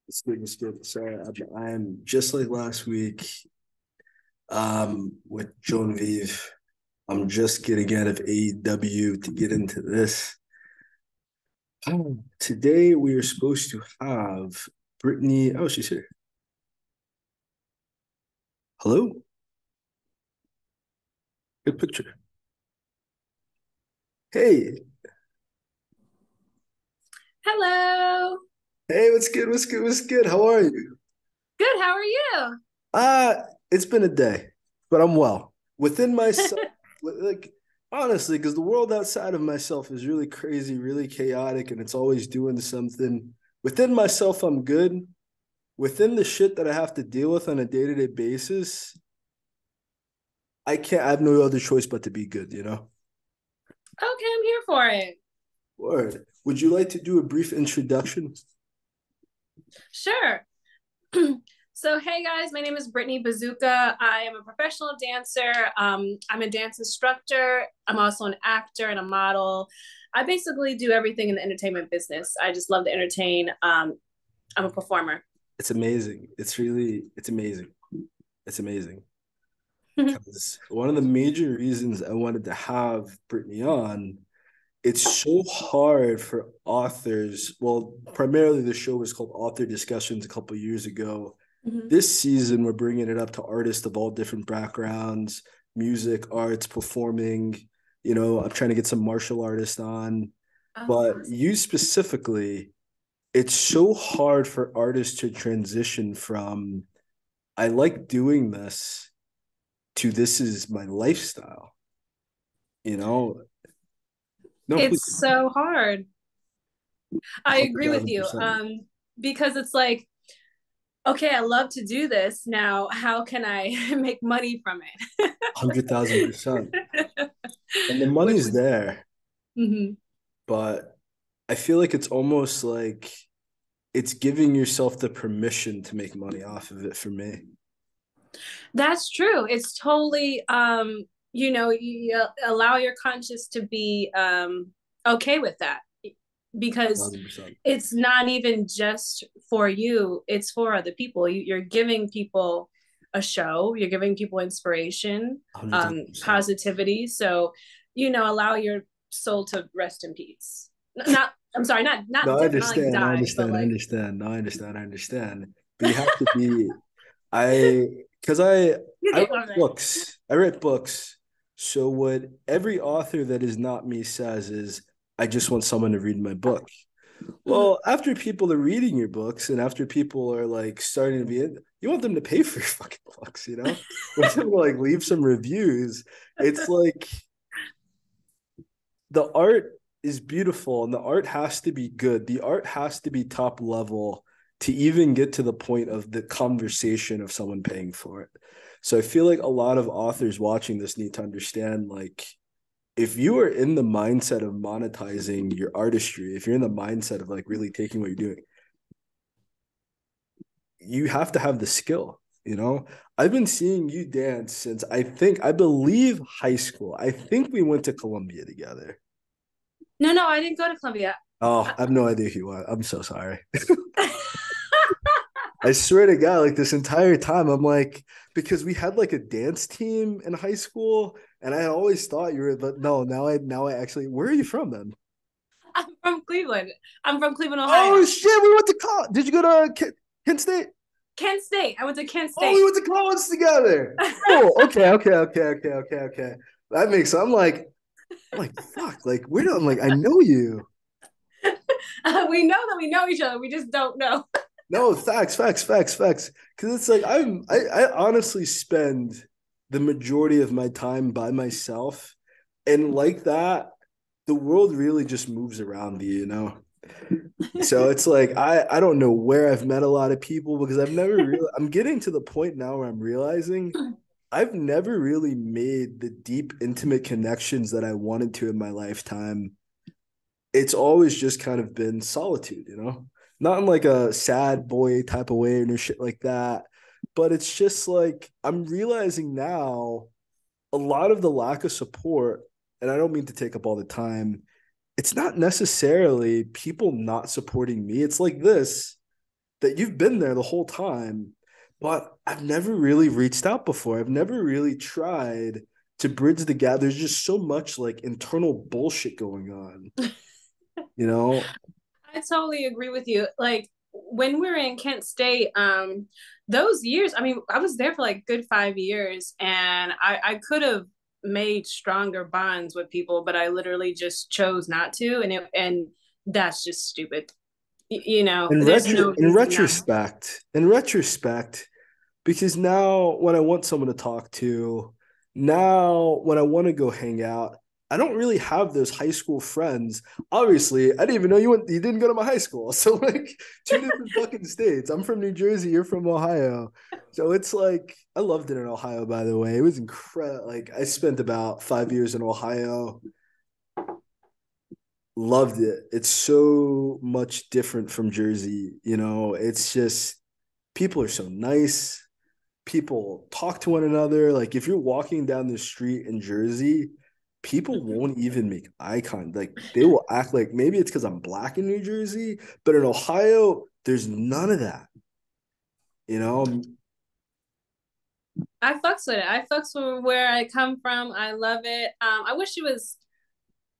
It's good. It's good. Sorry, I'm just like last week. With Joan Vive, I'm just getting out of AEW to get into this. Today we are supposed to have Brittany. Oh, she's here. Hello. Good picture. Hey, Hello. hey, what's good? What's good? What's good? How are you? Good. How are you? It's been a day, but I'm well. Within myself, like honestly, because the world outside of myself is really crazy, really chaotic, and it's always doing something. Within myself, I'm good. Within the shit that I have to deal with on a day-to-day basis, I have no other choice but to be good, you know? Okay, I'm here for it. Word. Would you like to do a brief introduction? Sure. So, hey guys, my name is Brittany Bazooka. I am a professional dancer. I'm a dance instructor. I'm also an actor and a model. I basically do everything in the entertainment business. I just love to entertain. I'm a performer. It's amazing. It's amazing. It's amazing. Because one of the major reasons I wanted to have Brittany on, it's so hard for authors. Well, primarily the show was called Author Discussions a couple of years ago. Mhm. This season, we're bringing it up to artists of all different backgrounds, music, arts, performing. I'm trying to get some martial artists on. Oh, But awesome. you specifically, it's so hard for artists to transition from I like doing this to this is my lifestyle. You know, no, please, It's so hard. I hundred agree with thousand you. percent, Because it's like, okay, I love to do this. Now, how can I make money from 100,000%. it? And the Which money's is, there, mhm. but I feel like it's almost like it's giving yourself the permission to make money off of it for me. That's true. It's totally, you allow your conscience to be okay with that because 1,000%. it's not even just for you, it's for other people. You're giving people a show, you're giving people inspiration, 100,000%. positivity. So, allow your soul to rest in peace. Not, I'm sorry, not No, I not like understand. I die, but understand. I like understand. No, I understand. I understand. But you have to be. I you're write books. I write books. So what every author that is not me says is, I just want someone to read my book. Mhm. Well, after people are reading your books and after people are like starting to be in, you want them to pay for your fucking books, you know? You want them to like leave some reviews. It's like the art is beautiful and the art has to be good. The art has to be top level to even get to the point of the conversation of someone paying for it. So I feel like a lot of authors watching this need to understand like if you are in the mindset of monetizing your artistry, if you're in the mindset of like really taking what you're doing, you have to have the skill, you know? I've been seeing you dance since I believe high school. I think we went to Columbia together. No, I didn't go to Columbia. Oh, I have no idea who you are. I'm so sorry. I swear to God, like this entire time, I'm like, because we had like a dance team in high school, and I always thought you were, but no, now I actually, where are you from then? I'm from Cleveland. I'm from Cleveland, Oh Ohio. shit, we went to college. Did you go to Kent State? Kent State. I went to Kent Oh, we State. went to college together. Oh, okay. That makes. I'm like, fuck, like we're not. I'm like, I know you. We know that we know each other. We just don't know. No, facts. Because it's like I honestly spend the majority of my time by myself, and like that, the world really just moves around you, you know. So it's like I don't know where I've met a lot of people because I've never really. I'm getting to the point now where I'm realizing I've never really made the deep, intimate connections that I wanted to in my lifetime. It's always just kind of been solitude, you know? Not in like a sad boy type of way or shit like that. But it's just like I'm realizing now a lot of the lack of support, and I don't mean to take up all the time, it's not necessarily people not supporting me. It's like this. that you've been there the whole time, but I've never really reached out before. I've never really tried to bridge the gap. There's just so much like internal bullshit going on, you know? I totally agree with you. Like when we were in Kent State, those years, I mean, I was there for like good 5 years, and I could have made stronger bonds with people, but I literally just chose not to, and that's just stupid. You know, there's no reason not. In retrospect, because now when I want someone to talk to, now when I want to go hang out, I don't really have those high school friends. Obviously, I didn't even know you didn't go to my high school. So like two different fucking states. I'm from New Jersey, you're from Ohio. So it's like I loved it in Ohio, by the way. It was incredible. Like I spent about 5 years in Ohio. Loved it. It's so much different from Jersey, you know. It's just people are so nice, people talk to one another. Like if you're walking down the street in Jersey, people won't even make eye contact. Like they will act like maybe it's because I'm black in New Jersey, but in Ohio, there's none of that. You know, I fucks with it. I fucks with where I come from. I love it. I wish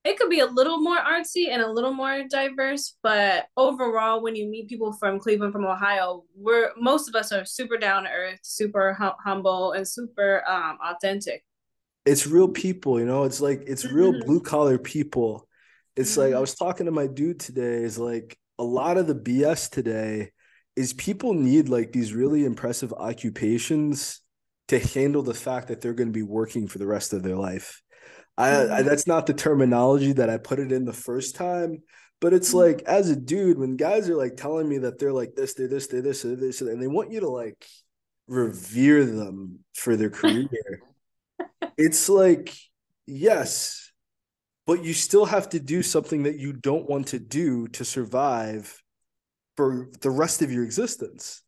it could be a little more artsy and a little more diverse, but overall, when you meet people from Cleveland, from Ohio, most of us are super down to earth, super humble, and super authentic. it's real people, you know, it's like it's real blue collar people. It's like I Mhm. was talking to my dude today, is like a lot of the BS today is people need like these really impressive occupations to handle the fact that they're going to be working for the rest of their life. I Mhm. that's not the terminology that I put it in the first time, but it's like as a dude, when guys are like telling me that they're like this, they're this, they're this, they're this, and they want you to like revere them for their career, it's like, yes, but you still have to do something that you don't want to do to survive for the rest of your existence.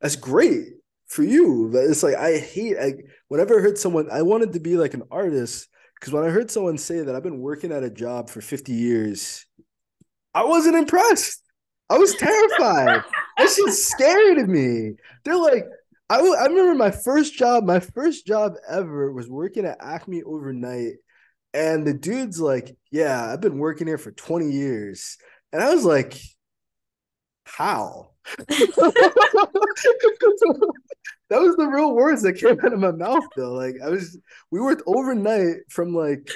That's great for you. But it's like whenever I heard someone, I wanted to be like an artist because when I heard someone say that I've been working at a job for 50 years, I wasn't impressed. I was terrified. That shit scared me. They're like, I remember my first job ever was working at Acme overnight. And the dude's like, yeah, I've been working here for 20 years. And I was like, how? That was the real words that came out of my mouth though. We worked overnight from like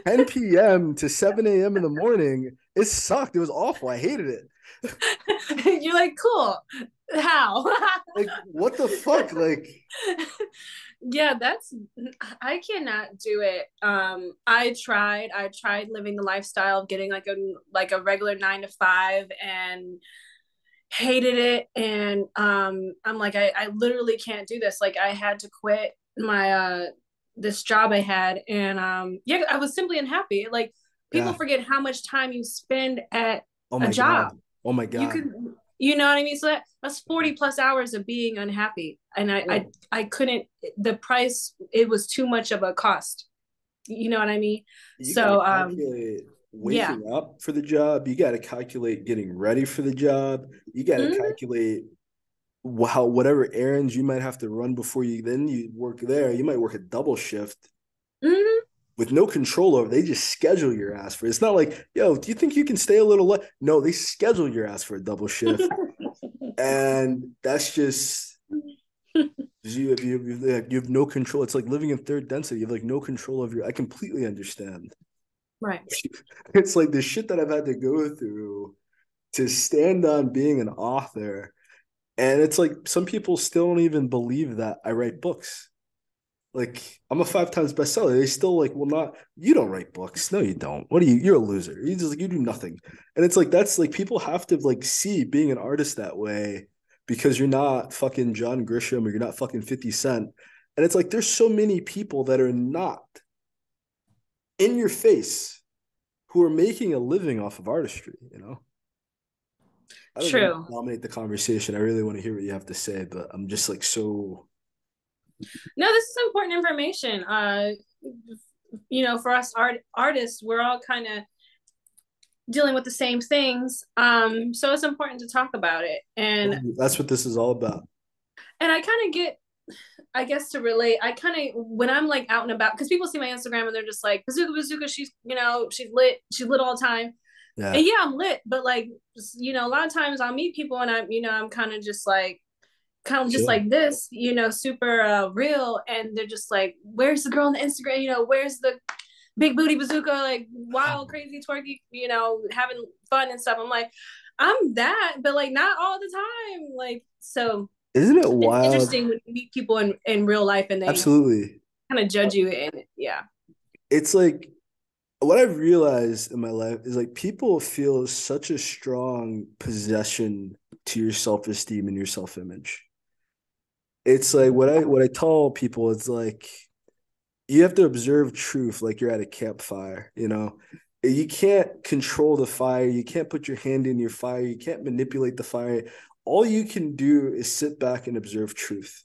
10 p.m. to 7 a.m. in the morning. It sucked. It was awful. I hated it. You're like, cool. How? Like, what the fuck? Like, Yeah, I cannot do it. I tried living the lifestyle of getting like a regular 9 to 5, and hated it. And I'm like, I literally can't do this. Like I had to quit my this job I had, and yeah, I was simply unhappy. Like people yeah. forget how much time you spend at Oh a my God. job. Oh my You God. could, you know what I mean? So that's 40 plus hours of being unhappy. And Yeah. I couldn't, the price, it was too much of a cost. You know what I mean? You got to So calculate yeah. waking up for the job. You got to calculate getting ready for the job. You got to Mm-hmm. calculate how whatever errands you might have to run before you work there. You might work a double shift Mm-hmm. with no control over. They just schedule your ass for it. It's not like, yo, do you think you can stay a little late? No, they schedule your ass for a double shift, and that's just you have no control. It's like living in third density. You have like no control of your. I completely understand. Right. It's like the shit that I've had to go through to stand on being an author. And it's like some people still don't even believe that I write books. Like I'm a 5 times bestseller. They still like, well, not you don't write books. No, you don't. What are you? You're a loser. You just like you do nothing. And it's like that's like people have to like see being an artist that way because you're not fucking John Grisham or you're not fucking 50 Cent. And it's like there's so many people that are not in your face who are making a living off of artistry, you know? I don't want to True. dominate the conversation. I really want to hear what you have to say, but I'm just like so. No, this is important information. For us artists, we're all kind of dealing with the same things. So it's important to talk about it. That's what this is all about. And I kind of get, I guess to relate, I kind of when I'm like out and about, because people see my Instagram and they're just like Bazooka Bazooka, she's lit all the time. Yeah. And yeah, I'm lit, but like a lot of times I'll meet people and I'm kind of just Chill. like this, super real, and they're just like, where's the girl on the Instagram? Where's the big booty bazooka, like wild, crazy, twerky, having fun and stuff. I'm like, I'm that, but like not all the time. Like, so Isn't it it's wild? interesting when you meet people in real life and they Absolutely. kind of judge you. And yeah, It's like what I've realized in my life is like people feel such a strong possession to your self-esteem and your self-image. It's like what I tell people, it's like you have to observe truth like you're at a campfire, you know. You can't control the fire, you can't put your hand in your fire, you can't manipulate the fire. All you can do is sit back and observe truth.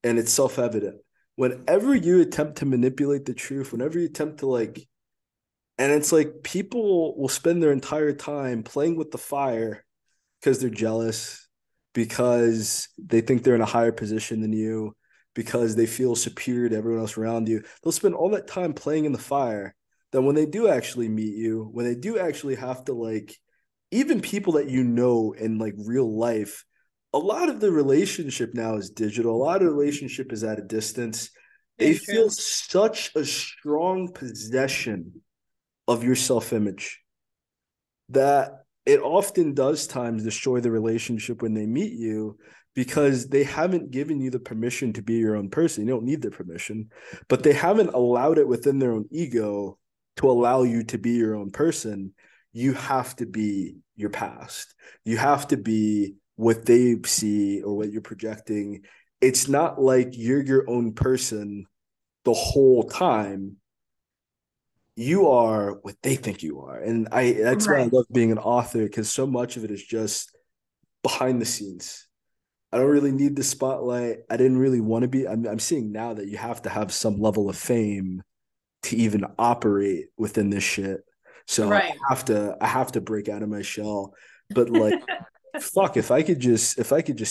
And it's self-evident. Whenever you attempt to manipulate the truth, whenever you attempt to like, and it's like people will spend their entire time playing with the fire because they're jealous, because they think they're in a higher position than you, because they feel superior to everyone else around you. They'll spend all that time playing in the fire. Then when they do actually meet you, when they do actually have to like, even people that you know in like real life, a lot of the relationship now is digital. A lot of the relationship is at a distance. They very feel true. such a strong possession of your self-image that it often does times destroy the relationship when they meet you because they haven't given you the permission to be your own person. You don't need their permission, but they haven't allowed it within their own ego to allow you to be your own person. You have to be your past. You have to be what they see or what you're projecting. It's not like you're your own person the whole time. You are what they think you are. And I that's why I Right. love being an author, because so much of it is just behind the scenes. I don't really need the spotlight. I didn't really want to be. I'm seeing now that you have to have some level of fame to even operate within this shit. So Right. I have to break out of my shell. But like fuck, if I could just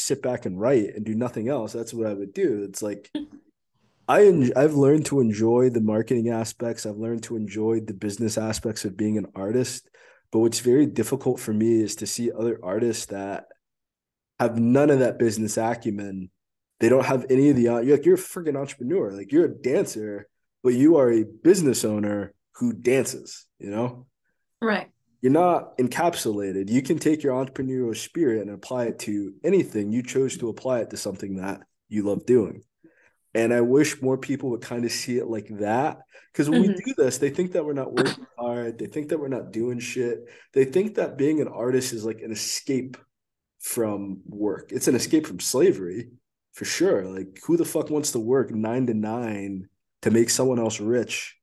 sit back and write and do nothing else, that's what I would do. It's like I've learned to enjoy the marketing aspects. I've learned to enjoy the business aspects of being an artist. But what's very difficult for me is to see other artists that have none of that business acumen. They don't have any of the you're a freaking entrepreneur. Like you're a dancer, but you are a business owner who dances, you know? Right. You're not encapsulated. You can take your entrepreneurial spirit and apply it to anything. You chose to apply it to something that you love doing. And I wish more people would kind of see it like that. Because when we Mm-hmm. do this, they think that we're not working hard. They think that we're not doing shit. They think that being an artist is like an escape from work. It's an escape from slavery for sure. Like, who the fuck wants to work 9 to 9 to make someone else rich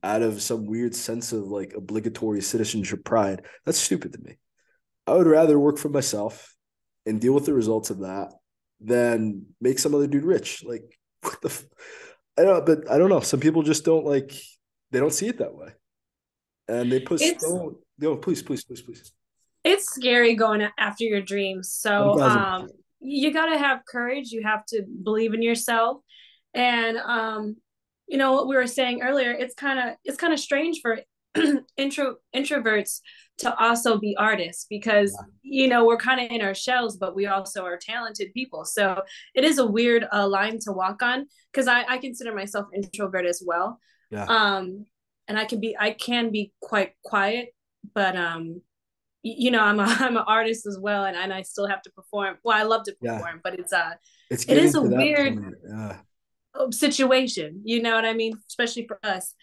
out of some weird sense of like obligatory citizenship pride? That's stupid to me. I would rather work for myself and deal with the results of that than make some other dude rich. Like, what the? I don't, but I don't know. Some people just don't like. They don't see it that way, and they put It's stone. No, please, please, please, please. it's scary going after your dreams. One So thousand. you got to have courage. You have to believe in yourself. And what we were saying earlier, it's kind of strange for introverts to also be artists because we're kind of in our shells, but we also are talented people. So it is a weird line to walk on because I consider myself introvert as well. Yeah, Um, and I can be quite quiet, but I'm an artist as well, and I still have to perform. Well, I love to yeah. perform, but It's it is getting a to that weird point. Yeah, situation. You know what I mean? Especially for us,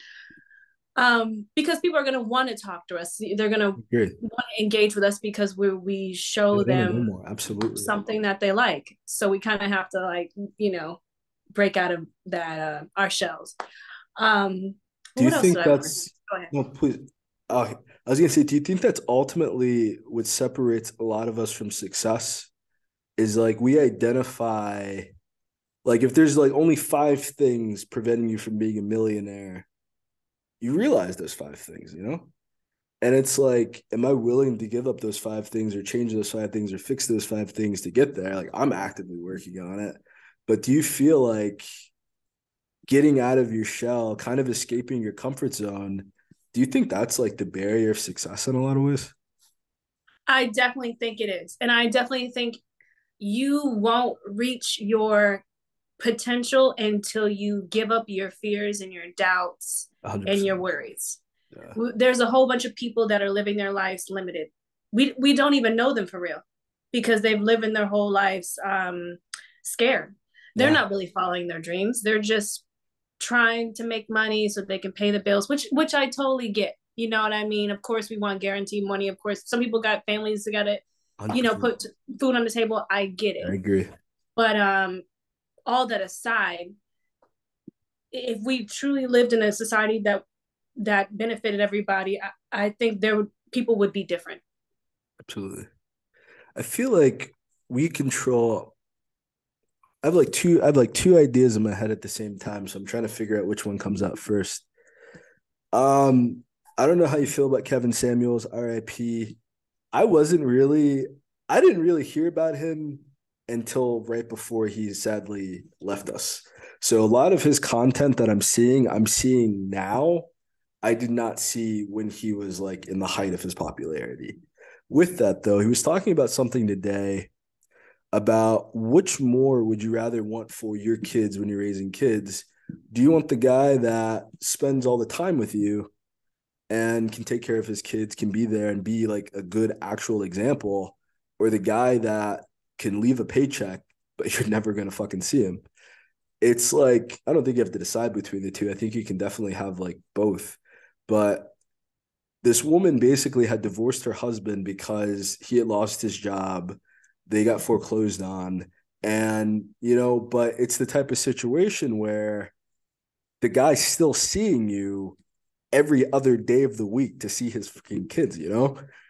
because people are going to want to talk to us. They're going to great. want to engage with us because we They show want to know them more. Absolutely. something that they like. So we kind of have to like break out of that our shells. Do you What else did think I want to say? that's Go ahead. no? Please. I was gonna say, do you think that's ultimately what separates a lot of us from success? Is like we identify like if there's like only 5 things preventing you from being a millionaire, you realize there's 5 things, you know? And it's like, am I willing to give up those 5 things or change those 5 things or fix those 5 things to get there? Like, I'm actively working on it. But do you feel like getting out of your shell, kind of escaping your comfort zone, do you think that's like the barrier of success in a lot of ways? I definitely think it is. And I definitely think you won't reach your potential until you give up your fears and your doubts and 100%. your worries. Yeah. There's a whole bunch of people that are living their lives limited. We don't even know them for real because they've lived in their whole lives scared. They're Yeah. not really following their dreams. They're just trying to make money so they can pay the bills, which I totally get. You know what I mean? Of course, we want guaranteed money. Of course, some people got families that got to, 100%. put food on the table. I get I it. agree. But all that aside, if we truly lived in a society that benefited everybody, I think people would be different. Absolutely. I feel like we control. I have like two ideas in my head at the same time, so I'm trying to figure out which one comes out first. Um, I don't know how you feel about Kevin Samuels, RIP. I wasn't really, I didn't really hear about him until right before he sadly left us. So a lot of his content that I'm seeing now. I did not see when he was like in the height of his popularity. With that though, he was talking about something today about which more would you rather want for your kids when you're raising kids? Do you want the guy that spends all the time with you and can take care of his kids, can be there and be like a good actual example, or the guy that can leave a paycheck, but you're never going to fucking see him? It's like, I don't think you have to decide between the two. I think you can definitely have like both. But this woman basically had divorced her husband because he had lost his job. They got foreclosed on. And, but it's the type of situation where the guy's still seeing you every other day of the week to see his freaking kids.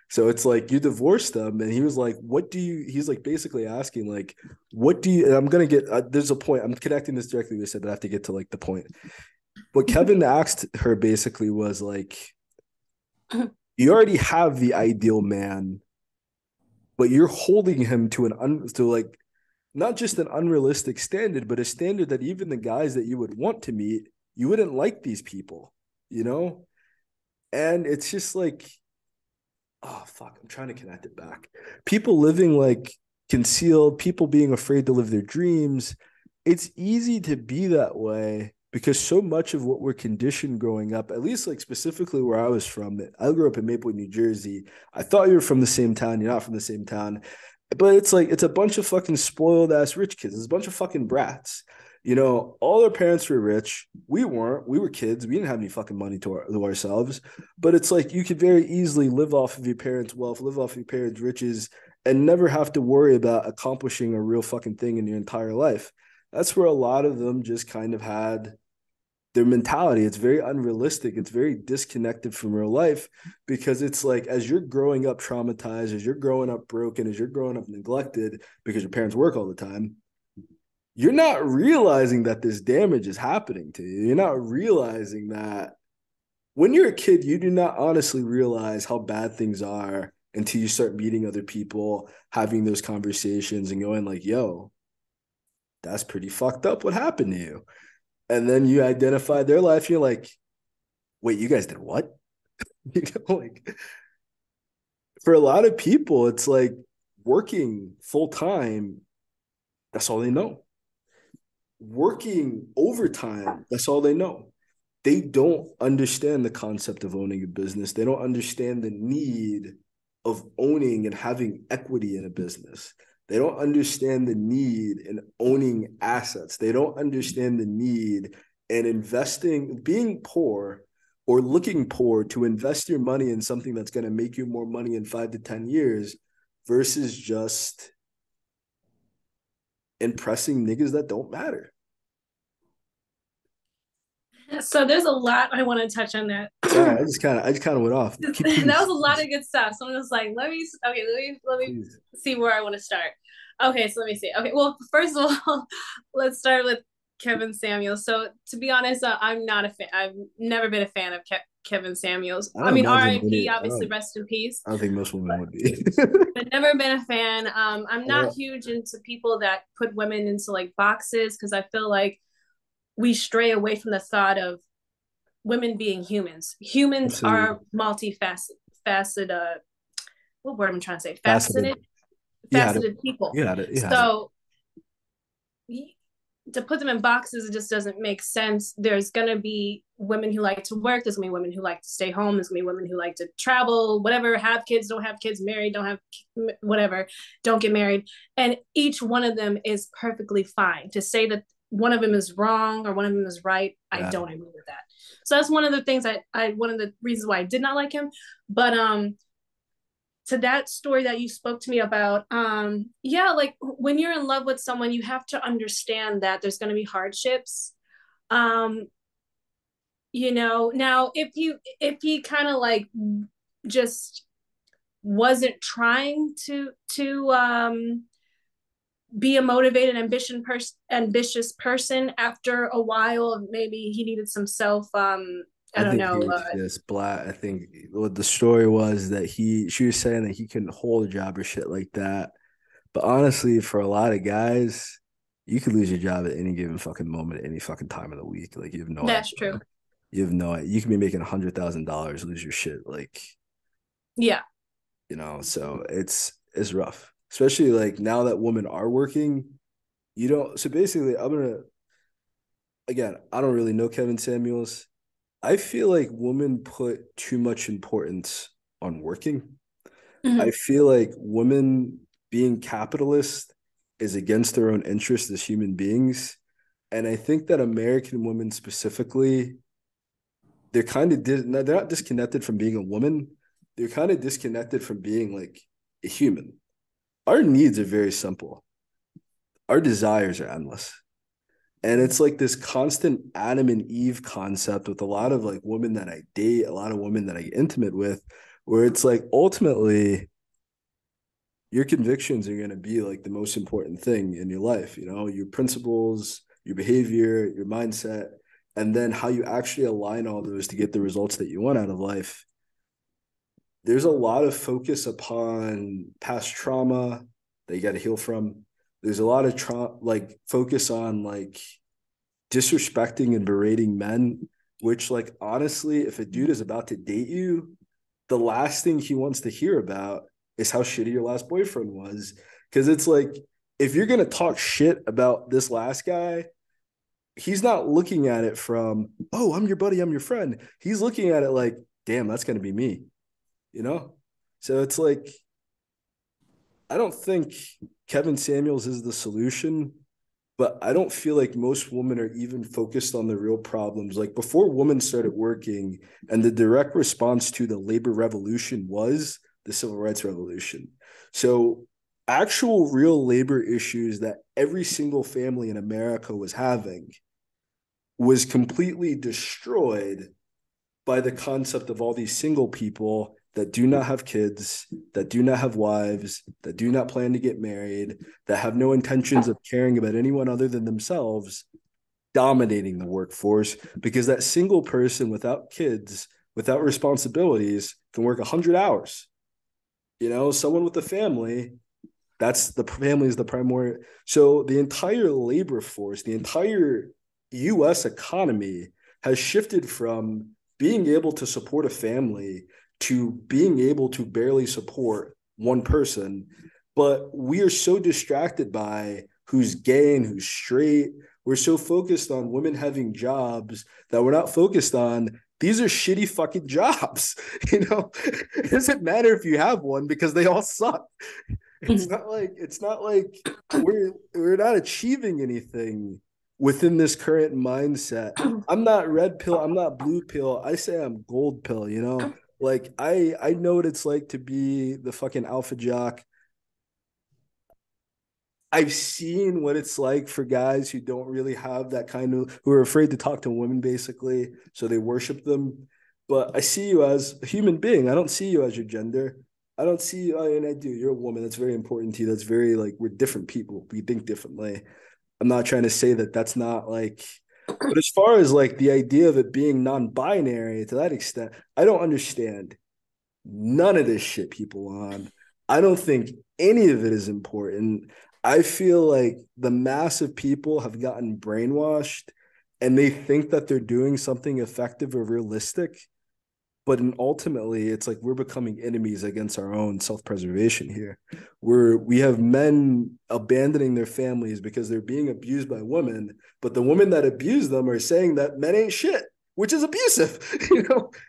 So it's like you divorced them, and he was like, "What do you?" He's like basically asking, like, "What do you?" And I'm gonna get. There's a point. I'm connecting this directly with it, but I have to get to like the point. What Kevin asked her basically was like, "You already have the ideal man, but you're holding him to to like not just an unrealistic standard, but a standard that even the guys that you would want to meet, you wouldn't like these people, you know?" And it's just like, oh fuck, I'm trying to connect it back. People living like concealed, people being afraid to live their dreams. It's easy to be that way because so much of what we're conditioned growing up, at least like specifically where I was from, I grew up in Maplewood, New Jersey. I thought you were from the same town. You're not from the same town. But it's like, it's a bunch of fucking spoiled ass rich kids. It's a bunch of fucking brats. All our parents were rich. We weren't. We were kids. We didn't have any fucking money to ourselves. But it's like you could very easily live off of your parents' wealth, live off of your parents' riches, and never have to worry about accomplishing a real fucking thing in your entire life. That's where a lot of them just kind of had their mentality. It's very unrealistic. It's very disconnected from real life because it's like as you're growing up traumatized, as you're growing up broken, as you're growing up neglected because your parents work all the time, you're not realizing that this damage is happening to you. You're not realizing that when you're a kid, you do not honestly realize how bad things are until you start meeting other people, having those conversations and going like, yo, that's pretty fucked up what happened to you. And then you identify their life. You're like, wait, you guys did what? Like for a lot of people, it's like working full time. That's all they know. Working overtime. That's all they know. They don't understand the concept of owning a business. They don't understand the need of owning and having equity in a business. They don't understand the need in owning assets. They don't understand the need in investing, being poor or looking poor to invest your money in something that's going to make you more money in 5 to 10 years versus just impressing niggas that don't matter. So there's a lot I want to touch on that. Sorry, That I just kind of went off. was Please, a lot of good stuff. So I'm just like, let me please. see where I want to start. Okay, so let me see. Okay, well, first of all, let's start with Kevin Samuels. So to be honest, I'm not a fan. I've never been a fan of Kevin Samuels. I I don't mean, imagine R.I.P. any. Obviously, rest in peace. I don't think most women But would be. I've never been a fan. I'm not uh, huge into people that put women into like boxes because I feel like we stray away from the thought of women being humans. Humans Absolutely. are multifaceted. Facet, what word am I trying to say? Faceted. Faceted, You had it. faceted people. You had it. You had it. So to put them in boxes, it just doesn't make sense. There's gonna be women who like to work. There's gonna be women who like to stay home. There's gonna be women who like to travel, whatever, have kids, don't have kids, married, don't have whatever, don't get married. And each one of them is perfectly fine. To say that one of them is wrong or one of them is right, I Yeah. don't agree with that. So that's one of the things I one of the reasons why I did not like him. But to that story that you spoke to me about, yeah, like when you're in love with someone, you have to understand that there's going to be hardships. um now if he kind of like just wasn't trying to be a motivated ambitious person, after a while maybe he needed some self, I I don't think know. he was just black. I think what the story was that she was saying that he couldn't hold a job or shit like that. But honestly, for a lot of guys, you could lose your job at any given fucking moment, at any fucking time of the week. Like you have no That's idea. true. You have no idea. You can be making $100,000, lose your shit. Like, Yeah. so it's rough. Especially like now that women are working, you don't. So basically, again, I don't really know Kevin Samuels. I feel like women put too much importance on working. I Mm-hmm. feel like women being capitalist is against their own interests as human beings. And I think that American women specifically, they're kind of they're not disconnected from being a woman. They're kind of disconnected from being like a human. Our needs are very simple. Our desires are endless. And it's like this constant Adam and Eve concept with a lot of like women that I date, a lot of women that I get intimate with, where it's like ultimately your convictions are going to be like the most important thing in your life, your principles, your behavior, your mindset, and then how you actually align all those to get the results that you want out of life. There's a lot of focus upon past trauma that you got to heal from. There's a lot of focus on like disrespecting and berating men, which like honestly, if a dude is about to date you, the last thing he wants to hear about is how shitty your last boyfriend was. Because it's like, if you're going to talk shit about this last guy, he's not looking at it from, oh, I'm your buddy, I'm your friend. He's looking at it like, damn, that's going to be me, you know? So it's like, I don't think Kevin Samuels is the solution, but I don't feel like most women are even focused on the real problems. Like before women started working, and the direct response to the labor revolution was the civil rights revolution. So actual real labor issues that every single family in America was having was completely destroyed by the concept of all these single people that do not have kids, that do not have wives, that do not plan to get married, that have no intentions of caring about anyone other than themselves, dominating the workforce, because that single person without kids, without responsibilities, can work 100 hours. Someone with a family, that's the family is the primary. So the entire labor force, the entire US economy has shifted from being able to support a family to being able to barely support one person. But we are so distracted by who's gay and who's straight. We're so focused on women having jobs that we're not focused on these are shitty fucking jobs. It doesn't matter if you have one because they all suck. It's not like we're not achieving anything within this current mindset. I'm not red pill, I'm not blue pill. I say I'm gold pill. Like I know what it's like to be the fucking alpha jock. I've seen what it's like for guys who don't really have that who are afraid to talk to women basically, so they worship them. But I see you as a human being. I don't see you as your gender. I don't see you, and I do. You're a woman. That's very important to you. That's very like we're different people. We think differently. I'm not trying to say that that's not like, but as far as like the idea of it being non-binary to that extent, I don't understand none of this shit people on. I don't think any of it is important. I feel like the mass of people have gotten brainwashed and they think that they're doing something effective or realistic. But ultimately, it's like we're becoming enemies against our own self-preservation here. We have men abandoning their families because they're being abused by women, but the women that abuse them are saying that men ain't shit, which is abusive.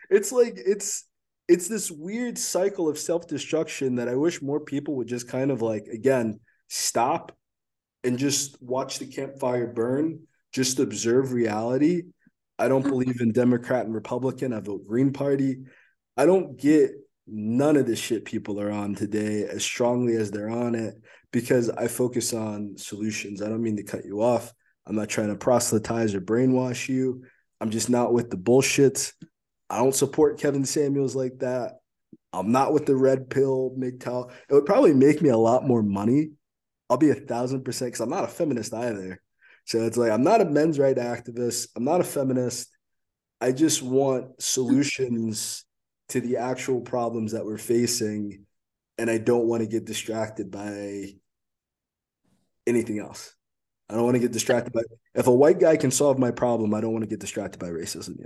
It's like it's this weird cycle of self-destruction that I wish more people would just kind of like again stop and just watch the campfire burn, just observe reality. I don't believe in Democrat and Republican. I vote Green Party. I don't get none of the shit people are on today as strongly as they're on it because I focus on solutions. I don't mean to cut you off. I'm not trying to proselytize or brainwash you. I'm just not with the bullshit. I don't support Kevin Samuels like that. I'm not with the red pill MGTOW. It would probably make me a lot more money. I'll be 1,000% because I'm not a feminist either. So it's like I'm not a men's right activist. I'm not a feminist. I just want solutions to the actual problems that we're facing, and I don't want to get distracted by anything else. I don't want to get distracted by if a white guy can solve my problem, I don't want to get distracted by racism.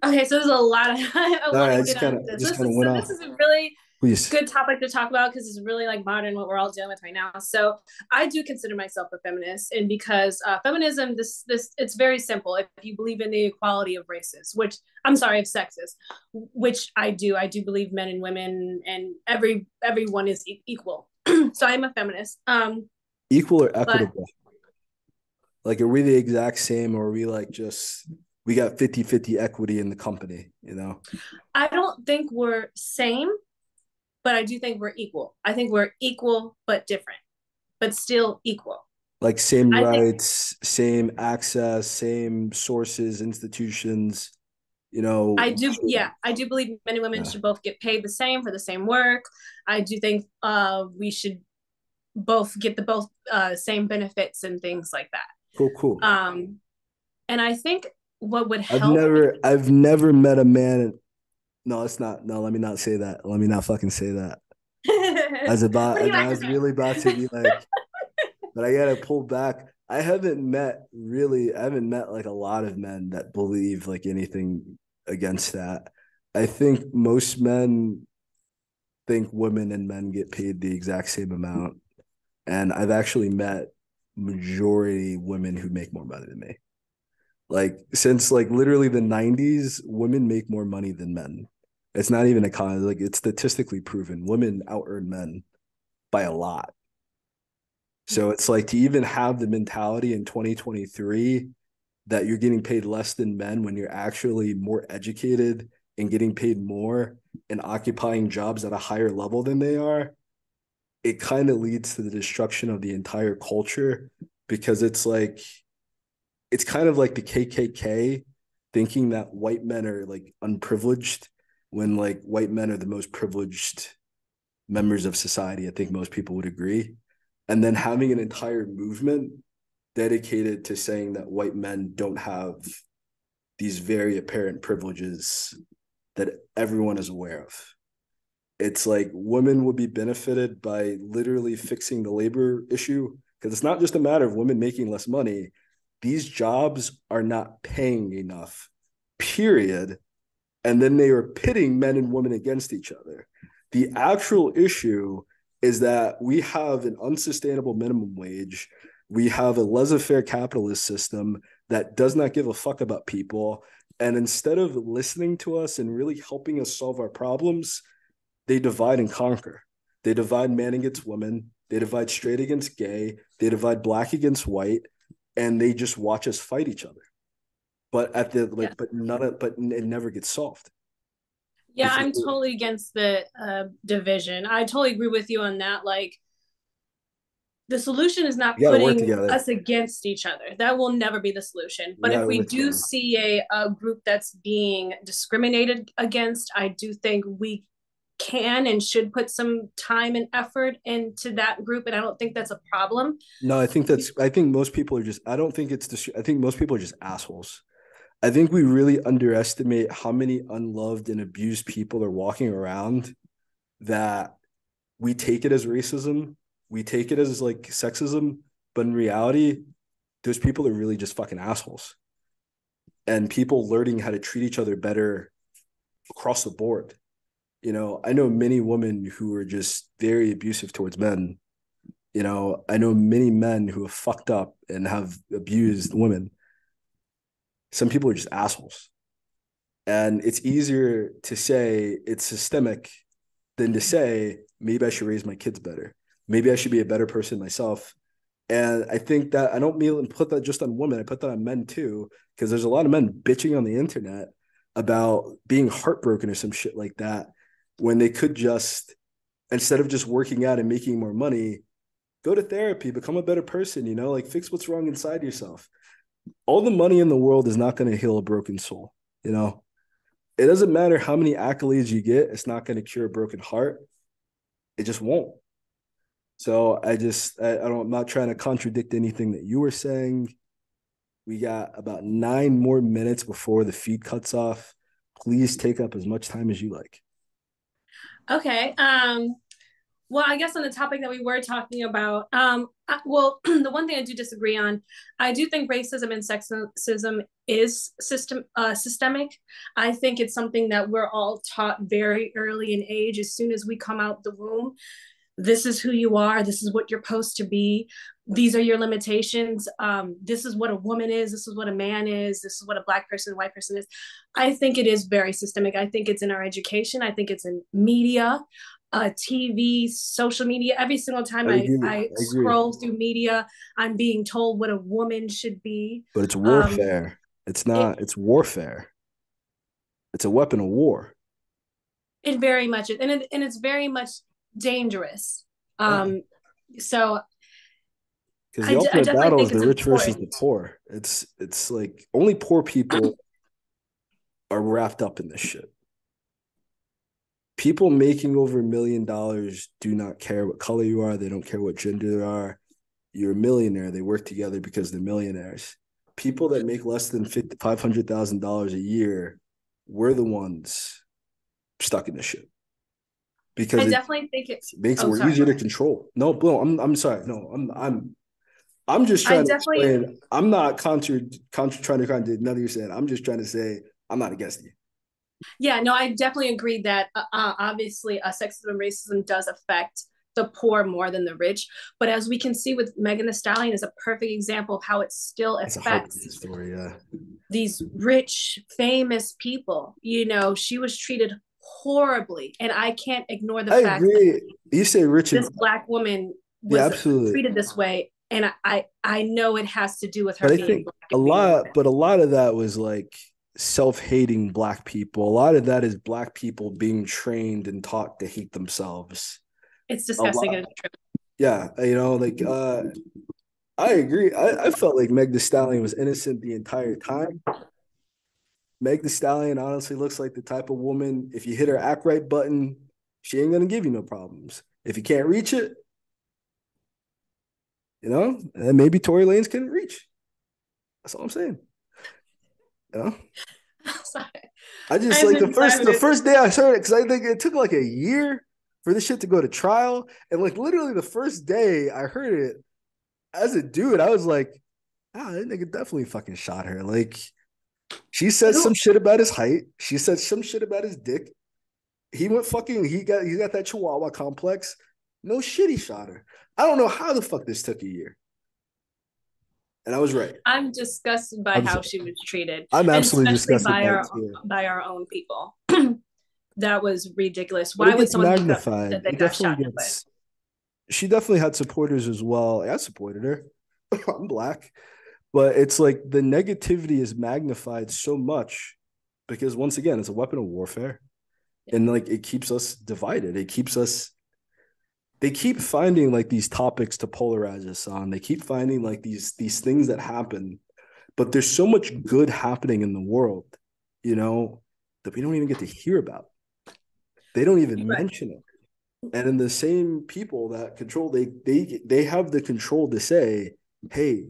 Okay, so there's a lot of I All want right, to I get just kind on of this. just kind of went This off. is a really Please. good topic to talk about because it's really like modern what we're all dealing with right now. So I do consider myself a feminist, and because feminism, this it's very simple. If you believe in the equality of races, which I'm sorry, of sexes, which I do. I do believe men and women and everyone is equal. So I'm a feminist. Equal or But equitable? Like, are we the exact same or are we like just, we got 50-50 equity in the company? I don't think we're same, but I do think we're equal. I think we're equal but different, but still equal. Like same I think rights, same access, same sources, institutions, you know. I do, yeah, I do believe men and women Yeah. should both get paid the same for the same work. I do think we should both get the both same benefits and things like that. Cool, cool. And I think what would I've help. never I've never met a man. No, it's not. No, let me not say that. Let me not fucking say that. I was What about, do you I like to was say? really about to be like, but I gotta pull back. I haven't met like a lot of men that believe like anything against that. I think most men think women and men get paid the exact same amount. And I've actually met majority women who make more money than me. Like since like literally the 90s, women make more money than men. It's not even a con, like it's statistically proven. Women out earn men by a lot. So it's like to even have the mentality in 2023 that you're getting paid less than men when you're actually more educated and getting paid more and occupying jobs at a higher level than they are, it kind of leads to the destruction of the entire culture because it's kind of like the KKK thinking that white men are like unprivileged when like white men are the most privileged members of society. I think most people would agree. And then having an entire movement dedicated to saying that white men don't have these very apparent privileges that everyone is aware of. It's like women would be benefited by literally fixing the labor issue because it's not just a matter of women making less money. These jobs are not paying enough, period. And then they are pitting men and women against each other. The actual issue is that we have an unsustainable minimum wage. We have a laissez-faire capitalist system that does not give a fuck about people. And instead of listening to us and really helping us solve our problems, they divide and conquer. They divide man against woman. They divide straight against gay. They divide black against white, and they just watch us fight each other. But at the Yeah. like, but none of, but it never gets solved. Yeah, It's I'm totally against the division. I totally agree with you on that. Like, the solution is not you got to work putting together. us against each other. That will never be the solution. We But got if to we work do together. see a group that's being discriminated against, I do think we can and should put some time and effort into that group, and I don't think that's a problem. No, I think most people are just, I don't think it's I think most people are just assholes. I think we really underestimate how many unloved and abused people are walking around that we take it as racism. We take it as like sexism. But in reality, those people are really just fucking assholes. And people learning how to treat each other better across the board. You know, I know many women who are just very abusive towards men. You know, I know many men who have fucked up and have abused women. Some people are just assholes. And it's easier to say it's systemic than to say, maybe I should raise my kids better. Maybe I should be a better person myself. And I think that I don't mean put that just on women. I put that on men too, because there's a lot of men bitching on the internet about being heartbroken or some shit like that when they could just, instead of just working out and making more money, go to therapy, become a better person, you know, like fix what's wrong inside yourself. All the money in the world is not going to heal a broken soul, you know? It doesn't matter how many accolades you get, it's not going to cure a broken heart. It just won't. So I'm not trying to contradict anything that you were saying. We got about 9 more minutes before the feed cuts off. Please take up as much time as you like. Okay. Well, I guess on the topic that we were talking about, well, the one thing I do disagree on, I do think racism and sexism is systemic. I think it's something that we're all taught very early in age. As soon as we come out the womb, this is who you are. This is what you're supposed to be. These are your limitations. This is what a woman is. This is what a man is. This is what a Black person, a white person is. I think it is very systemic. I think it's in our education. I think it's in media, TV, social media. Every single time I scroll through media, I'm being told what a woman should be. But it's warfare. It's not, it's warfare. It's a weapon of war. It very much is. And it's very much dangerous. So because the ultimate battle is the rich versus the poor. It's like only poor people are wrapped up in this shit. People making over $1 million do not care what color you are. They don't care what gender you are. You're a millionaire. They work together because they're millionaires. People that make less than $500,000 a year, we're the ones stuck in this shit. Because I definitely think it makes it easier to control. No, I'm sorry. No, I'm just trying to explain. I'm not trying to contradict nothing you're saying. I'm just trying to say I'm not against you. Yeah, no, I definitely agree that obviously sexism and racism does affect the poor more than the rich. But as we can see with Megan Thee Stallion is a perfect example of how it still affects these rich, famous people. You know, she was treated horribly, and I can't ignore the fact that you say rich this Black woman was treated this way, and I know it has to do with her being Black. A lot of that was like self-hating Black people. A lot of that is Black people being trained and taught to hate themselves. It's disgusting and true. Yeah, you know, like I agree. I felt like Meg Thee Stallion was innocent the entire time. Meg Thee Stallion honestly looks like the type of woman, if you hit her act right button, she ain't gonna give you no problems. If you can't reach it, you know, then maybe Tory Lanez can reach. That's all I'm saying. You know? Sorry. I just like the first day I heard it, because I think it took like a year for this shit to go to trial. And like literally the first day I heard it, as a dude, I was like, that nigga definitely fucking shot her. Like, she said some shit about his height. She said some shit about his dick. He got that Chihuahua complex. No shit, he shot her. I don't know how the fuck this took a year. And I was right. I'm disgusted by how she was treated. I'm absolutely disgusted by our own people. That was ridiculous. Why would someone magnified? That they got shot gets, she definitely had supporters as well. I supported her. I'm Black. But it's like the negativity is magnified so much because, once again, it's a weapon of warfare. Yeah. And like it keeps us divided. It keeps us. They keep finding like these topics to polarize us on. They keep finding like these things that happen, but there's so much good happening in the world, you know, that we don't even get to hear about. They don't even Right. mention it. And then the same people that control, they have the control to say, hey,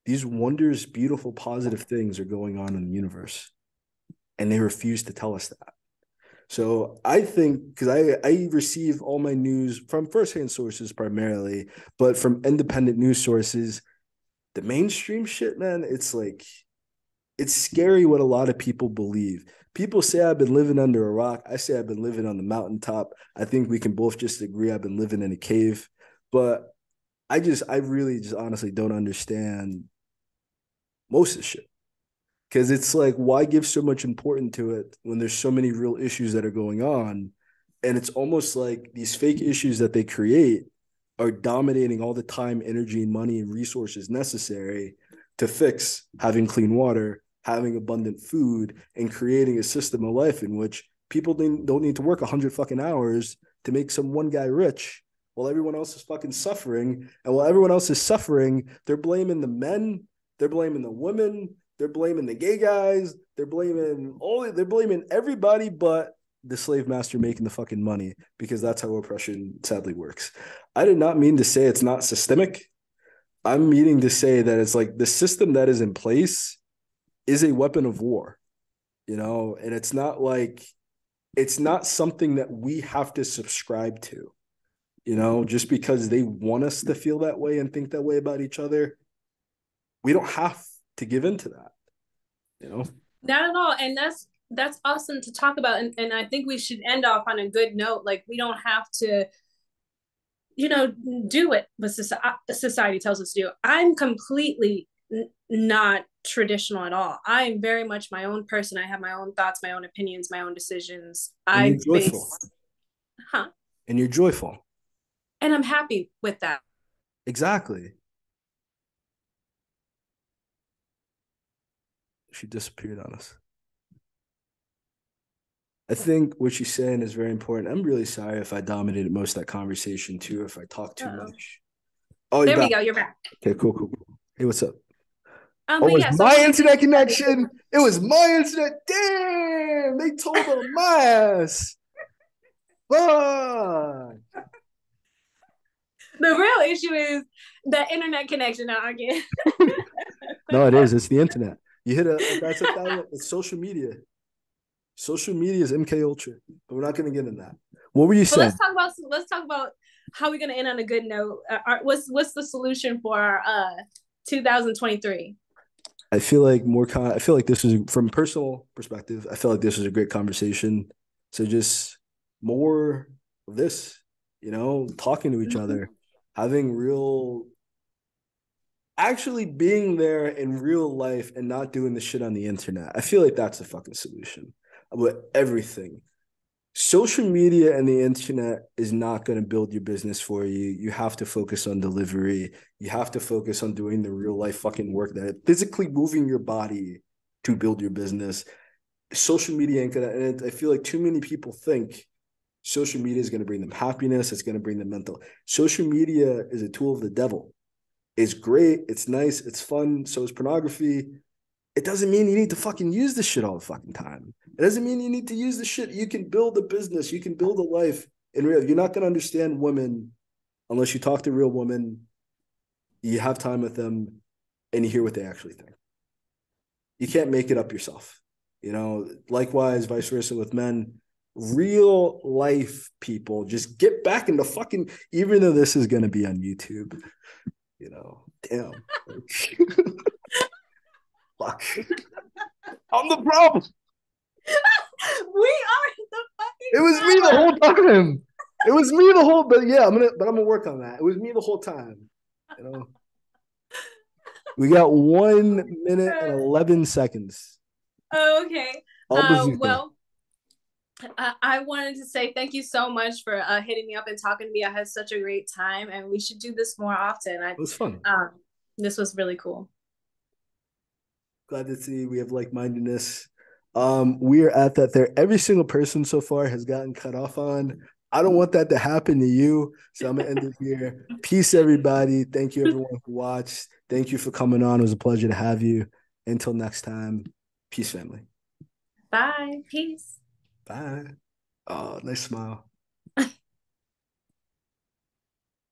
these wonders, beautiful, positive things are going on in the universe. And they refuse to tell us that. So I think, because I receive all my news from firsthand sources primarily, but from independent news sources, the mainstream shit, man, it's like, it's scary what a lot of people believe. People say I've been living under a rock. I say I've been living on the mountaintop. I think we can both just agree I've been living in a cave. But I really just honestly don't understand most of the shit. Because it's like, why give so much importance to it when there's so many real issues that are going on? And it's almost like these fake issues that they create are dominating all the time, energy, money, and resources necessary to fix having clean water, having abundant food, and creating a system of life in which people don't need to work 100 fucking hours to make some one guy rich while everyone else is fucking suffering. And while everyone else is suffering, they're blaming the men, they're blaming the women, they're blaming the gay guys, they're blaming everybody but the slave master making the fucking money, because that's how oppression sadly works. I did not mean to say it's not systemic. I'm meaning to say that it's like the system that is in place is a weapon of war, and it's not something that we have to subscribe to, just because they want us to feel that way and think that way about each other. We don't have to give in to that. Not at all. And that's awesome to talk about. And I think we should end off on a good note. Like, we don't have to, do what society tells us to do. I'm completely not traditional at all. I'm very much my own person. I have my own thoughts, my own opinions, my own decisions. And you're I joyful. base, huh? And you're joyful. And I'm happy with that. Exactly. She disappeared on us. I think what she's saying is very important. I'm really sorry if I dominated most of that conversation too, if I talked too much. Oh, you're There we back. go. You're back. Okay, cool. Hey, what's up? But It was yeah, so my internet connection. It was my internet. Damn, they told on my ass. Fuck. The real issue is the internet connection now again. No, it is. It's the internet. You hit that's a thousand. It's social media. Social media is MK Ultra, but we're not going to get into that. What were you saying? Let's talk about how we're going to end on a good note. What's the solution for our 2023? I feel like this was, from personal perspective, I feel like this was a great conversation. So just more of this, talking to each other, having actually being there in real life and not doing the shit on the internet. I feel like that's the fucking solution with everything. Social media and the internet is not going to build your business for you. You have to focus on delivery. You have to focus on doing the real life fucking work, that physically moving your body to build your business. Social media ain't gonna, and I feel like too many people think social media is going to bring them happiness. It's going to bring them mental. Social media is a tool of the devil. It's great. It's nice. It's fun. So is pornography. It doesn't mean you need to fucking use this shit all the fucking time. It doesn't mean you need to use the shit. You can build a business. You can build a life in real. You're not going to understand women unless you talk to real women, you have time with them, and you hear what they actually think. You can't make it up yourself. Likewise, vice versa with men. Real life people, just get back into fucking, even though this is going to be on YouTube, damn. Fuck. I'm the problem. We are the fucking It was me the whole time. It was me the whole, but yeah, I'm gonna work on that. It was me the whole time. We got 1 minute and 11 seconds. Okay. Bazooka. Well, I wanted to say thank you so much for hitting me up and talking to me. I had such a great time, and we should do this more often. It was fun. This was really cool. Glad to see we have like-mindedness. We are at that there. Every single person so far has gotten cut off on. I don't want that to happen to you, so I'm gonna end it here. Peace, everybody. Thank you, everyone who watched. Thank you for coming on. It was a pleasure to have you. Until next time, peace, family. Bye. Peace. Bye. Oh, nice smile.